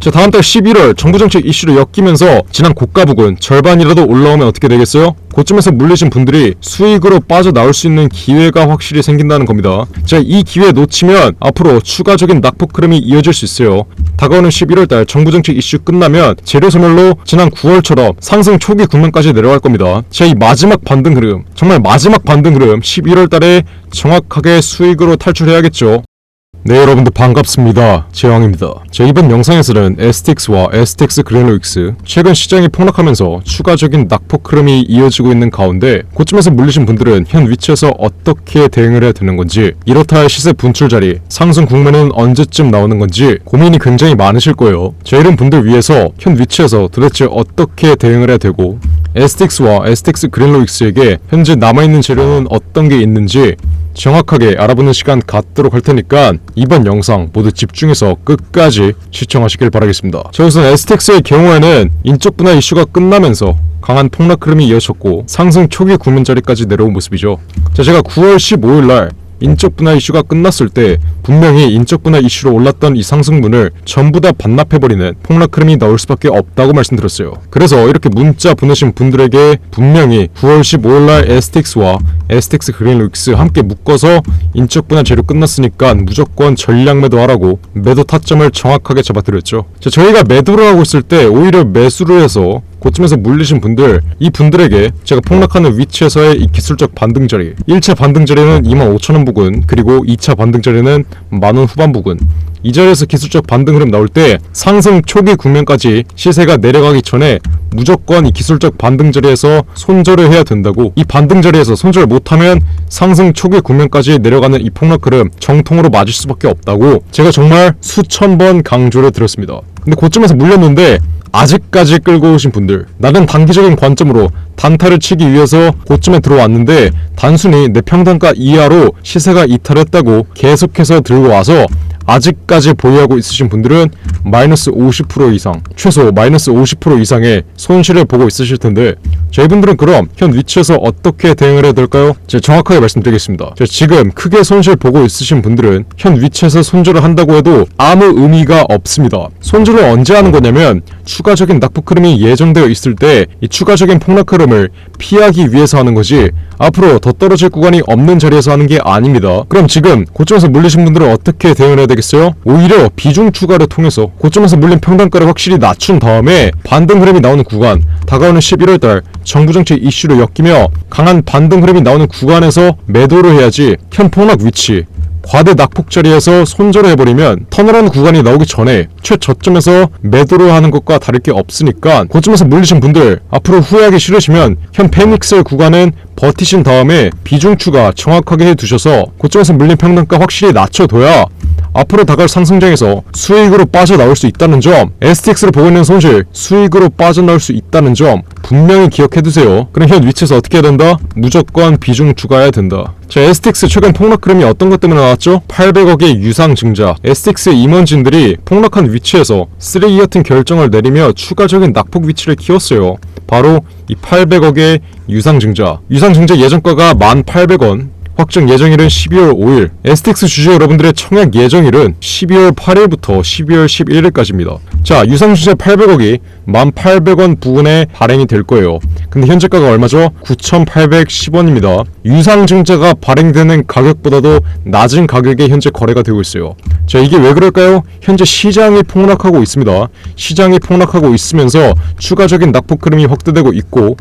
자, 다음 달 11월 정부 정책 이슈로 엮이면서 지난 고가 부근 절반이라도 올라오면 어떻게 되겠어요? 고점에서 물리신 분들이 수익으로 빠져나올 수 있는 기회가 확실히 생긴다는 겁니다. 자, 이 기회 놓치면 앞으로 추가적인 낙폭 흐름이 이어질 수 있어요. 다가오는 11월달 정부 정책 이슈 끝나면 재료 소멸로 지난 9월처럼 상승 초기 국면까지 내려갈 겁니다. 자, 이 마지막 반등 흐름, 정말 마지막 반등 흐름 11월달에 정확하게 수익으로 탈출해야겠죠. 네, 여러분들 반갑습니다. 제왕입니다. 자, 이번 영상에서는 STX와 STX 그래놀릭스 최근 시장이 폭락하면서 추가적인 낙폭 흐름이 이어지고 있는 가운데 고점에서 물리신 분들은 현 위치에서 어떻게 대응을 해야 되는 건지, 이렇다 할 시세 분출 자리, 상승 국면은 언제쯤 나오는 건지 고민이 굉장히 많으실 거예요. 자, 이런 분들 위해서 현 위치에서 도대체 어떻게 대응을 해야 되고 STX와 STX 그래놀릭스에게 현재 남아있는 재료는 어떤 게 있는지 정확하게 알아보는 시간 갖도록 할 테니까 이번 영상 모두 집중해서 끝까지 시청하시길 바라겠습니다. 자, 우선 STX의 경우에는 인적 분할 이슈가 끝나면서 강한 폭락 흐름이 이어졌고 상승 초기 국면 자리까지 내려온 모습이죠. 자, 제가 9월 15일날 인적 분할 이슈가 끝났을 때 분명히 인적 분할 이슈로 올랐던 이 상승분을 전부 다 반납해버리는 폭락 흐름이 나올 수밖에 없다고 말씀드렸어요. 그래서 이렇게 문자 보내신 분들에게 분명히 9월 15일날 STX와 STX 그래놀릭스 함께 묶어서 인적 분할 재료 끝났으니까 무조건 전량 매도하라고 매도 타점을 정확하게 잡아드렸죠. 자, 저희가 매도를 하고 있을 때 오히려 매수를 해서 고점에서 물리신 분들, 이 분들에게 제가 폭락하는 위치에서의 이 기술적 반등 자리, 1차 반등 자리는 25,000원 부근, 그리고 2차 반등 자리는 만원 후반 부근, 이 자리에서 기술적 반등 흐름 나올 때 상승 초기 국면까지 시세가 내려가기 전에 무조건 이 기술적 반등 자리에서 손절을 해야 된다고, 이 반등 자리에서 손절 못하면 상승 초기 국면까지 내려가는 이 폭락 흐름 정통으로 맞을 수밖에 없다고 제가 정말 수천 번 강조를 드렸습니다. 근데 고점에서 물렸는데 아직까지 끌고 오신 분들, 나는 단기적인 관점으로 단타를 치기 위해서 고점에 들어왔는데 단순히 내 평단가 이하로 시세가 이탈했다고 계속해서 들고 와서 아직까지 보유하고 있으신 분들은 마이너스 50% 이상, 최소 마이너스 50% 이상의 손실을 보고 있으실 텐데, 자, 이분들은 그럼 현 위치에서 어떻게 대응을 해야 될까요? 제가 정확하게 말씀드리겠습니다. 자, 지금 크게 손실 보고 있으신 분들은 현 위치에서 손절을 한다고 해도 아무 의미가 없습니다. 손절을 언제 하는 거냐면 추가적인 낙폭 흐름이 예정되어 있을 때 이 추가적인 폭락 흐름을 피하기 위해서 하는 거지 앞으로 더 떨어질 구간이 없는 자리에서 하는 게 아닙니다. 그럼 지금 고점에서 물리신 분들은 어떻게 대응을 해야 되겠어요? 오히려 비중 추가를 통해서 고점에서 물린 평단가를 확실히 낮춘 다음에 반등 흐름이 나오는 구간, 다가오는 11월달 정부 정책 이슈로 엮이며 강한 반등 흐름이 나오는 구간에서 매도를 해야지, 현 폭락 위치 과대 낙폭 자리에서 손절을 해버리면 턴어라운드 구간이 나오기 전에 최저점에서 매도를 하는 것과 다를 게 없으니까 고점에서 물리신 분들 앞으로 후회하기 싫으시면 현 패닉셀 구간은 버티신 다음에 비중 추가 정확하게 해두셔서 고점에서 물린 평단가 확실히 낮춰둬야 앞으로 다가올 상승장에서 수익으로 빠져나올 수 있다는 점, STX를 보고 있는 손실 수익으로 빠져나올 수 있다는 점 분명히 기억해두세요. 그럼 현 위치에서 어떻게 해야 된다? 무조건 비중 추가해야 된다. 자, STX 최근 폭락 흐름이 어떤 것 때문에 나왔죠? 800억의 유상 증자, STX의 임원진들이 폭락한 위치에서 쓰레기 같은 결정을 내리며 추가적인 낙폭 위치를 키웠어요. 바로 이 800억의 유상 증자, 예정가가 1,800원, 확정 예정일은 12월 5일, STX 주주 여러분들의 청약 예정일은 12월 8일부터 12월 11일까지입니다. 자, 유상증자 800억이 1,800원 부근에 발행이 될 거예요. 근데 현재가가 얼마죠? 9,810원입니다. 유상증자가 발행되는 가격보다도 낮은 가격에 현재 거래가 되고 있어요. 자, 이게 왜 그럴까요? 현재 시장이 폭락하고 있습니다. 시장이 폭락하고 있으면서 추가적인 낙폭 흐름이 확대되고 있고,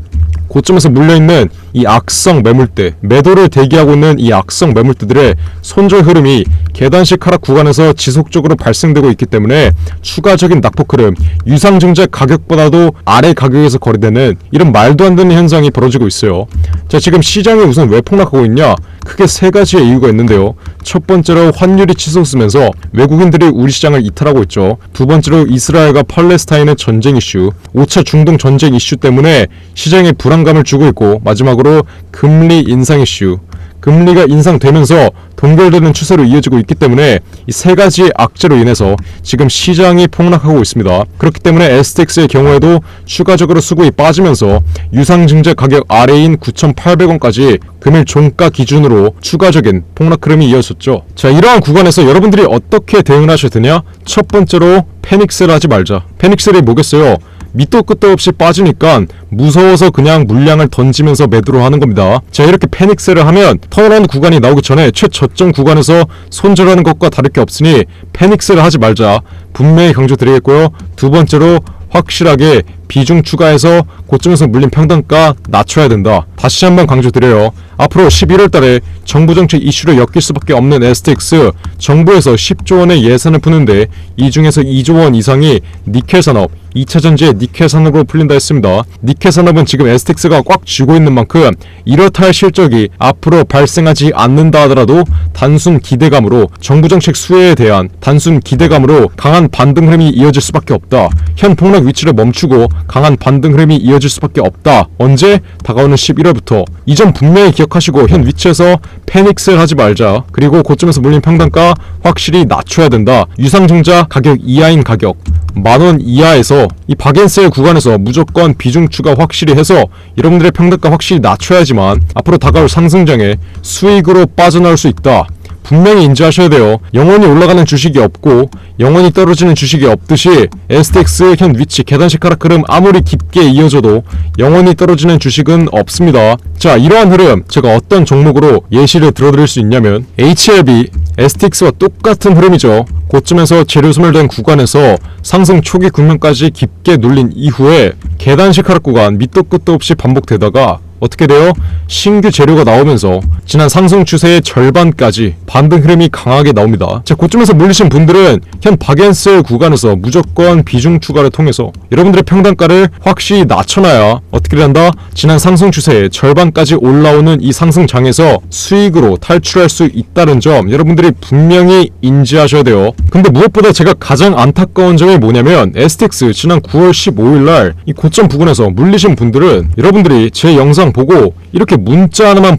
고점에서 물려있는 이 악성 매물대, 매도를 대기하고 있는 이 악성 매물대들의 손절 흐름이 계단식 하락 구간에서 지속적으로 발생되고 있기 때문에 추가적인 낙폭 흐름, 유상증자 가격보다도 아래 가격에서 거래되는 이런 말도 안 되는 현상이 벌어지고 있어요. 자, 지금 시장이 우선 왜 폭락하고 있냐? 크게 세 가지의 이유가 있는데요. 첫 번째로 환율이 치솟으면서 외국인들이 우리 시장을 이탈하고 있죠. 두 번째로 이스라엘과 팔레스타인의 전쟁 이슈, 5차 중동 전쟁 이슈 때문에 시장에 불안감을 주고 있고, 마지막으로 금리 인상 이슈. 금리가 인상되면서 동결되는 추세로 이어지고 있기 때문에 이 세 가지 악재로 인해서 지금 시장이 폭락하고 있습니다. 그렇기 때문에 STX의 경우에도 추가적으로 수급이 빠지면서 유상증자 가격 아래인 9,800원까지 금일 종가 기준으로 추가적인 폭락 흐름이 이어졌죠. 자, 이러한 구간에서 여러분들이 어떻게 대응을 하셔야 되냐? 첫 번째로 패닉셀 하지 말자. 패닉셀이 뭐겠어요? 밑도 끝도 없이 빠지니까 무서워서 그냥 물량을 던지면서 매도를 하는 겁니다. 자, 이렇게 패닉셀을 하면 턴어라운드 구간이 나오기 전에 최저점 구간에서 손절하는 것과 다를 게 없으니 패닉셀을 하지 말자. 분명히 강조드리겠고요. 두 번째로 확실하게 비중 추가해서 고점에서 물린 평단가 낮춰야 된다. 다시 한번 강조드려요. 앞으로 11월 달에 정부 정책 이슈로 엮일 수밖에 없는 STX, 정부에서 10조 원의 예산을 푸는데 이 중에서 2조 원 이상이 니켈 산업, 2차 전지의 니켈 산업으로 풀린다 했습니다. 니켈 산업은 지금 STX가 꽉 쥐고 있는 만큼 이렇다 할 실적이 앞으로 발생하지 않는다 하더라도 단순 기대감으로 정부 정책 수혜에 대한 단순 기대감으로 강한 반등 흐름이 이어질 수밖에 없다. 현 폭락 위치를 멈추고 강한 반등 흐름이 이어질 수밖에 없다. 언제? 다가오는 11월부터. 이 점 분명히 기억하시고 현 위치에서 패닉셀 하지 말자. 그리고 고점에서 물린 평단가 확실히 낮춰야 된다. 유상증자 가격 이하인 가격 10,000원 이하에서 이 박앤셀 구간에서 무조건 비중 추가 확실히 해서 여러분들의 평단가 확실히 낮춰야지만 앞으로 다가올 상승장에 수익으로 빠져나올 수 있다. 분명히 인지하셔야 돼요. 영원히 올라가는 주식이 없고 영원히 떨어지는 주식이 없듯이 STX 현 위치 계단식 하락 흐름 아무리 깊게 이어져도 영원히 떨어지는 주식은 없습니다. 자, 이러한 흐름 제가 어떤 종목으로 예시를 들어드릴 수 있냐면 HLB, STX와 똑같은 흐름이죠. 고점에서 재료 소멸된 구간에서 상승 초기 국면까지 깊게 눌린 이후에 계단식 하락 구간 밑도 끝도 없이 반복되다가 어떻게 돼요? 신규 재료가 나오면서 지난 상승 추세의 절반까지 반등 흐름이 강하게 나옵니다. 자, 고점에서 물리신 분들은 현 박앤셀 구간에서 무조건 비중 추가를 통해서 여러분들의 평단가를 확실히 낮춰놔야 어떻게 된다? 지난 상승 추세의 절반까지 올라오는 이 상승장에서 수익으로 탈출할 수 있다는 점 여러분들이 분명히 인지하셔야 돼요. 근데 무엇보다 제가 가장 안타까운 점이 뭐냐면 STX 지난 9월 15일날 이 고점 부근에서 물리신 분들은 여러분들이 제 영상 보고 이렇게 문자 하나만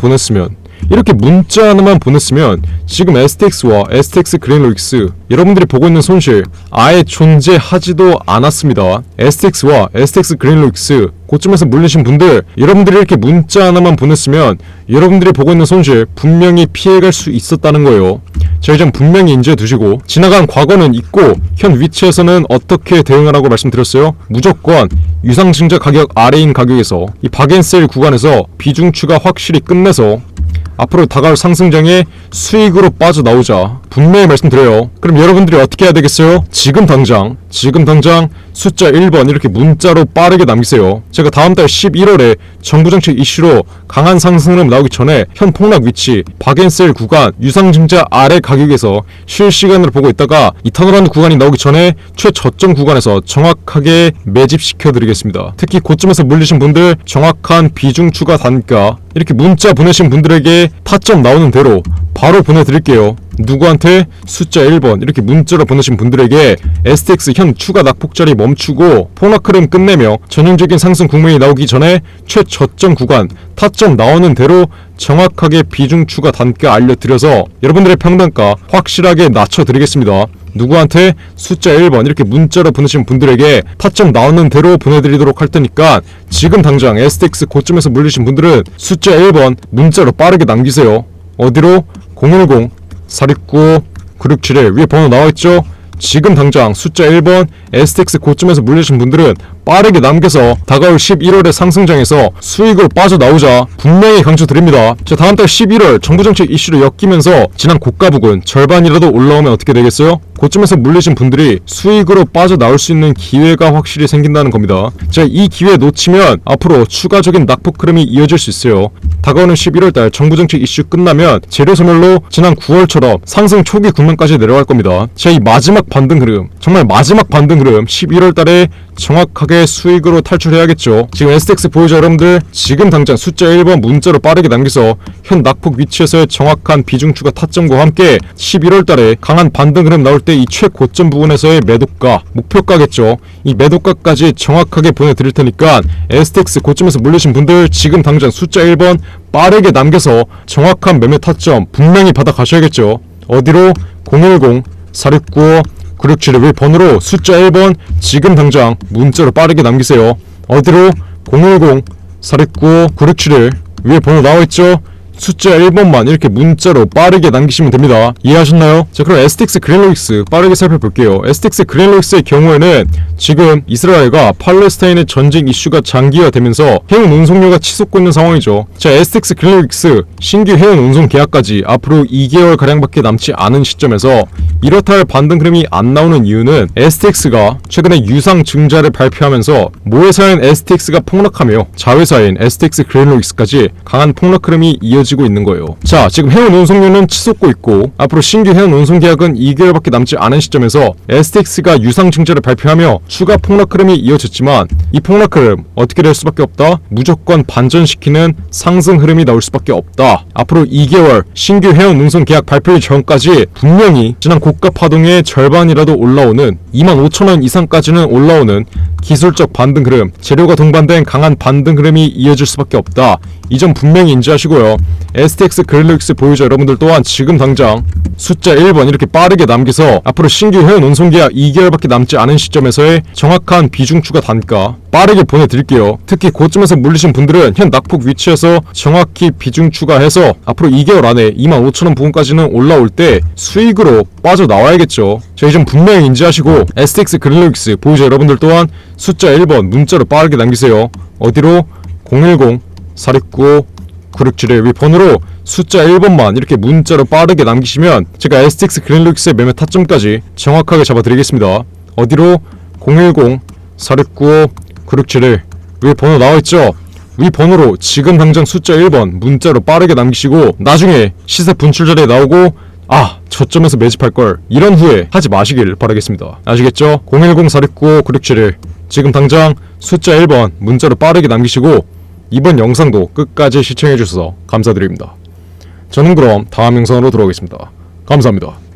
보냈으면 지금 STX와 STX 그린로익스 여러분들이 보고 있는 손실 아예 존재하지도 않았습니다. STX와 STX 그린로익스 고점에서 물리신 분들 여러분들이 이렇게 문자 하나만 보냈으면 여러분들이 보고 있는 손실 분명히 피해갈 수 있었다는 거예요. 자, 이 점 분명히 인지해 두시고 지나간 과거는 있고 현 위치에서는 어떻게 대응하라고 말씀드렸어요? 무조건 유상증자 가격 아래인 가격에서 이 박앤셀 구간에서 비중 추가 확실히 끝내서 앞으로 다가올 상승장에 수익으로 빠져나오자 분명히 말씀드려요. 그럼 여러분들이 어떻게 해야 되겠어요? 지금 당장 숫자 1번 이렇게 문자로 빠르게 남기세요. 제가 다음달 11월에 정부정책 이슈로 강한 상승흐름 나오기 전에 현 폭락 위치 박앤셀 구간 유상증자 아래 가격에서 실시간으로 보고 있다가 이 턴어라운드 구간이 나오기 전에 최저점 구간에서 정확하게 매집시켜 드리겠습니다. 특히 고점에서 물리신 분들 정확한 비중 추가 단가 이렇게 문자 보내신 분들에게 타점 나오는 대로 바로 보내드릴게요. 누구한테? 숫자 1번 이렇게 문자로 보내신 분들에게 STX 현 추가 낙폭자리 멈추고 폭락 흐름 끝내며 전형적인 상승 국면이 나오기 전에 최저점 구간 타점 나오는 대로 정확하게 비중 추가 단가 알려드려서 여러분들의 평단가 확실하게 낮춰드리겠습니다. 누구한테? 숫자 1번 이렇게 문자로 보내신 분들에게 타점 나오는 대로 보내드리도록 할 테니까 지금 당장 STX 고점에서 물리신 분들은 숫자 1번 문자로 빠르게 남기세요. 어디로? 010-469-9671 위에 번호 나와있죠? 지금 당장 숫자 1번 STX 고점에서 물리신 분들은 빠르게 남겨서 다가올 11월의 상승장에서 수익으로 빠져나오자 분명히 강조드립니다. 자, 다음달 11월 정부정책 이슈로 엮이면서 지난 고가 부근 절반이라도 올라오면 어떻게 되겠어요? 고점에서 물리신 분들이 수익으로 빠져나올 수 있는 기회가 확실히 생긴다는 겁니다. 자, 이 기회 놓치면 앞으로 추가적인 낙폭 흐름이 이어질 수 있어요. 다가오는 11월달 정부정책 이슈 끝나면 재료 소멸로 지난 9월처럼 상승 초기 국면까지 내려갈 겁니다. 자, 이 마지막 반등 흐름 정말 마지막 반등 흐름 11월달에 정확하게 수익으로 탈출해야겠죠. 지금 STX 보유자 여러분들 지금 당장 숫자 1번 문자로 빠르게 남겨서 현 낙폭 위치에서의 정확한 비중 추가 타점과 함께 11월달에 강한 반등 흐름 나올 때 이 최고점 부분에서의 매도가 목표가겠죠. 이 매도가까지 정확하게 보내드릴 테니까 STX 고점에서 물리신 분들 지금 당장 숫자 1번 빠르게 남겨서 정확한 매매 타점 분명히 받아 가셔야겠죠. 어디로? 010-469-9671 번호로 숫자 1번 지금 당장 문자로 빠르게 남기세요. 어디로? 010-469-9671 위에 번호 나와있죠? 숫자 1번만 이렇게 문자로 빠르게 남기시면 됩니다. 이해하셨나요? 자, 그럼 STX 그린로익스 빠르게 살펴볼게요. STX 그린로익스의 경우에는 지금 이스라엘과 팔레스타인의 전쟁 이슈가 장기화되면서 해운 운송료가 치솟고 있는 상황이죠. 자, STX 그린로익스 신규 해운 운송 계약까지 앞으로 2개월가량밖에 남지 않은 시점에서 이렇다 할 반등 흐름이 안 나오는 이유는 STX가 최근에 유상 증자를 발표하면서 모회사인 STX가 폭락하며 자회사인 STX 그린로익스까지 강한 폭락 흐름이 이어지고 있는 거예요. 자, 지금 해운 운송료는 치솟고 있고 앞으로 신규 해운 운송 계약은 2개월밖에 남지 않은 시점에서 STX가 유상 증자를 발표하며 추가 폭락 흐름이 이어졌지만 이 폭락 흐름 어떻게 될 수밖에 없다? 무조건 반전시키는 상승 흐름이 나올 수밖에 없다. 앞으로 2개월 신규 해운 운송 계약 발표 전까지 분명히 지난 고가 파동의 절반이라도 올라오는 25,000원 이상까지는 올라오는 기술적 반등 흐름, 재료가 동반된 강한 반등 흐름이 이어질 수밖에 없다. 이 점 분명히 인지하시고요. STX 그린로익스 보유자 여러분들 또한 지금 당장 숫자 1번 이렇게 빠르게 남겨서 앞으로 신규 해운 운송계약 2개월밖에 남지 않은 시점에서의 정확한 비중 추가 단가 빠르게 보내드릴게요. 특히 고점에서 물리신 분들은 현 낙폭 위치에서 정확히 비중 추가해서 앞으로 2개월 안에 25,000원 부근까지는 올라올 때 수익으로 빠져나와야겠죠. 이 점 분명히 인지하시고 STX 그린로익스 보유자 여러분들 또한 숫자 1번 문자로 빠르게 남기세요. 어디로? 010-469-9671 위 번호로 숫자 1번만 이렇게 문자로 빠르게 남기시면 제가 STX 그린로익스의 매매 타점까지 정확하게 잡아드리겠습니다. 어디로? 010-469-9671 위 번호 나와있죠? 위 번호로 지금 당장 숫자 1번 문자로 빠르게 남기시고 나중에 시세 분출 자리에 나오고 저점에서 매집할걸 이런 후회 하지 마시길 바라겠습니다. 아시겠죠? 010-469-9671 지금 당장 숫자 1번 문자로 빠르게 남기시고 이번 영상도 끝까지 시청해주셔서 감사드립니다. 저는 그럼 다음 영상으로 돌아오겠습니다. 감사합니다.